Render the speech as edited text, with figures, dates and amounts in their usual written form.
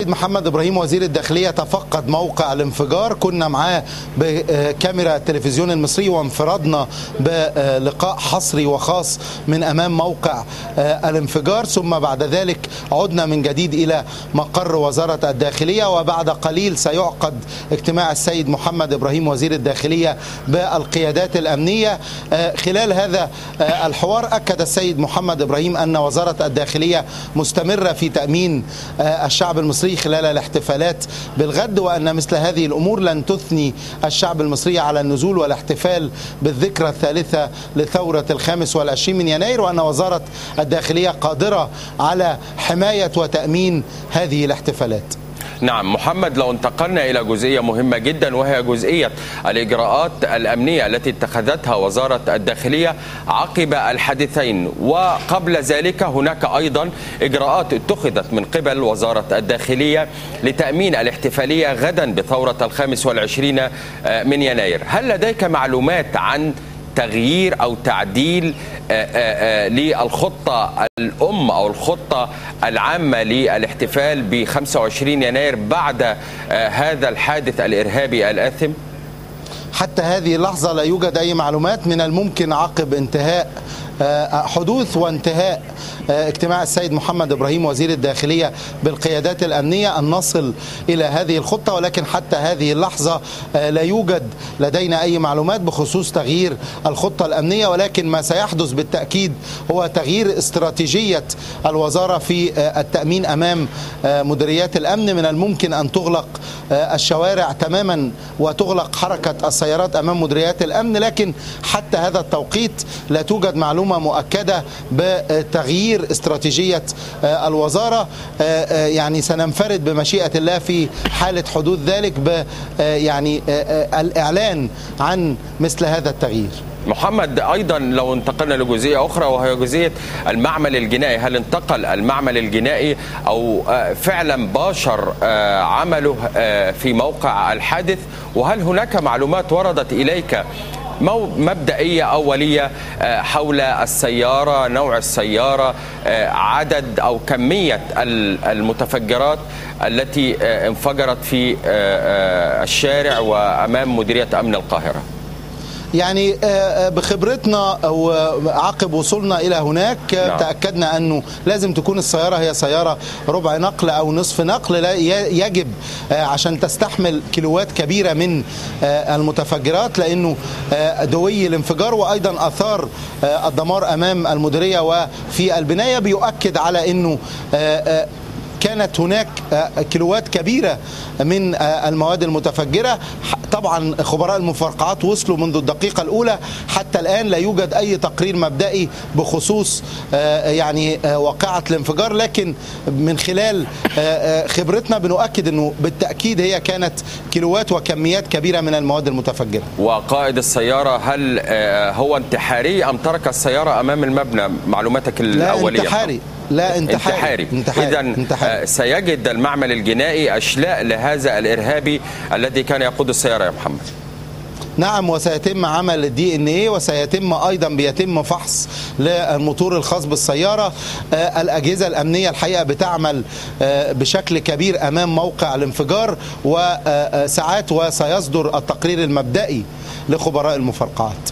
محمد إبراهيم وزير الداخلية تفقد موقع الانفجار، كنا معاه بكاميرا التلفزيون المصري وانفردنا بلقاء حصري وخاص من أمام موقع الانفجار، ثم بعد ذلك عدنا من جديد إلى مقر وزارة الداخلية، وبعد قليل سيعقد اجتماع السيد محمد إبراهيم وزير الداخلية بالقيادات الأمنية. خلال هذا الحوار أكد السيد محمد إبراهيم أن وزارة الداخلية مستمرة في تأمين الشعب المصري خلال الاحتفالات بالغد، وأن مثل هذه الأمور لن تثني الشعب المصري على النزول والاحتفال بالذكرى الثالثة لثورة 25 من يناير، وأن وزارة الداخلية قادرة على حماية وتأمين هذه الاحتفالات. نعم محمد، لو انتقلنا إلى جزئية مهمة جدا وهي جزئية الإجراءات الأمنية التي اتخذتها وزارة الداخلية عقب الحادثين، وقبل ذلك هناك أيضا إجراءات اتخذت من قبل وزارة الداخلية لتأمين الاحتفالية غدا بثورة 25 من يناير. هل لديك معلومات عن تغيير أو تعديل للخطة الأم أو الخطة العامة للاحتفال ب 25 يناير بعد هذا الحادث الإرهابي الآثم؟ حتى هذه اللحظة لا يوجد أي معلومات. من الممكن عقب انتهاء حدوث وانتهاء اجتماع السيد محمد إبراهيم وزير الداخلية بالقيادات الأمنية أن نصل إلى هذه الخطة، ولكن حتى هذه اللحظة لا يوجد لدينا أي معلومات بخصوص تغيير الخطة الأمنية، ولكن ما سيحدث بالتأكيد هو تغيير استراتيجية الوزارة في التأمين أمام مديريات الأمن. من الممكن أن تغلق الشوارع تماما وتغلق حركة السيارات أمام مديريات الأمن، لكن حتى هذا التوقيت لا توجد معلومة مؤكدة بتغيير استراتيجية الوزارة. يعني سننفرد بمشيئة الله في حالة حدوث ذلك يعني الإعلان عن مثل هذا التغيير. محمد، أيضا لو انتقلنا لجزئية أخرى وهي جزئية المعمل الجنائي، هل انتقل المعمل الجنائي أو فعلا باشر عمله في موقع الحادث؟ وهل هناك معلومات وردت إليك مبدئية أولية حول السيارة، نوع السيارة، عدد أو كمية المتفجرات التي انفجرت في الشارع وأمام مديرية أمن القاهرة؟ يعني بخبرتنا وعقب وصولنا إلى هناك تأكدنا أنه لازم تكون السيارة هي سيارة ربع نقل أو نصف نقل، لا يجب عشان تستحمل كيلوات كبيرة من المتفجرات، لأنه دوي الانفجار وأيضا أثار الدمار أمام المديرية وفي البناية بيؤكد على أنه كانت هناك كيلوات كبيرة من المواد المتفجرة. طبعا خبراء المفرقعات وصلوا منذ الدقيقة الأولى، حتى الآن لا يوجد أي تقرير مبدئي بخصوص يعني واقعة الانفجار، لكن من خلال خبرتنا بنؤكد أنه بالتأكيد هي كانت كيلوات وكميات كبيرة من المواد المتفجرة. وقائد السيارة هل هو انتحاري أم ترك السيارة أمام المبنى؟ معلوماتك الأولية. لا انتحاري. لا انتحاري. إذن سيجد المعمل الجنائي أشلاء لهذا الإرهابي الذي كان يقود السيارة يا محمد. نعم، وسيتم عمل DNA، وسيتم أيضا بيتم فحص للموتور الخاص بالسيارة. الأجهزة الأمنية الحقيقة بتعمل بشكل كبير أمام موقع الانفجار وساعات وسيصدر التقرير المبدئي لخبراء المفرقعات.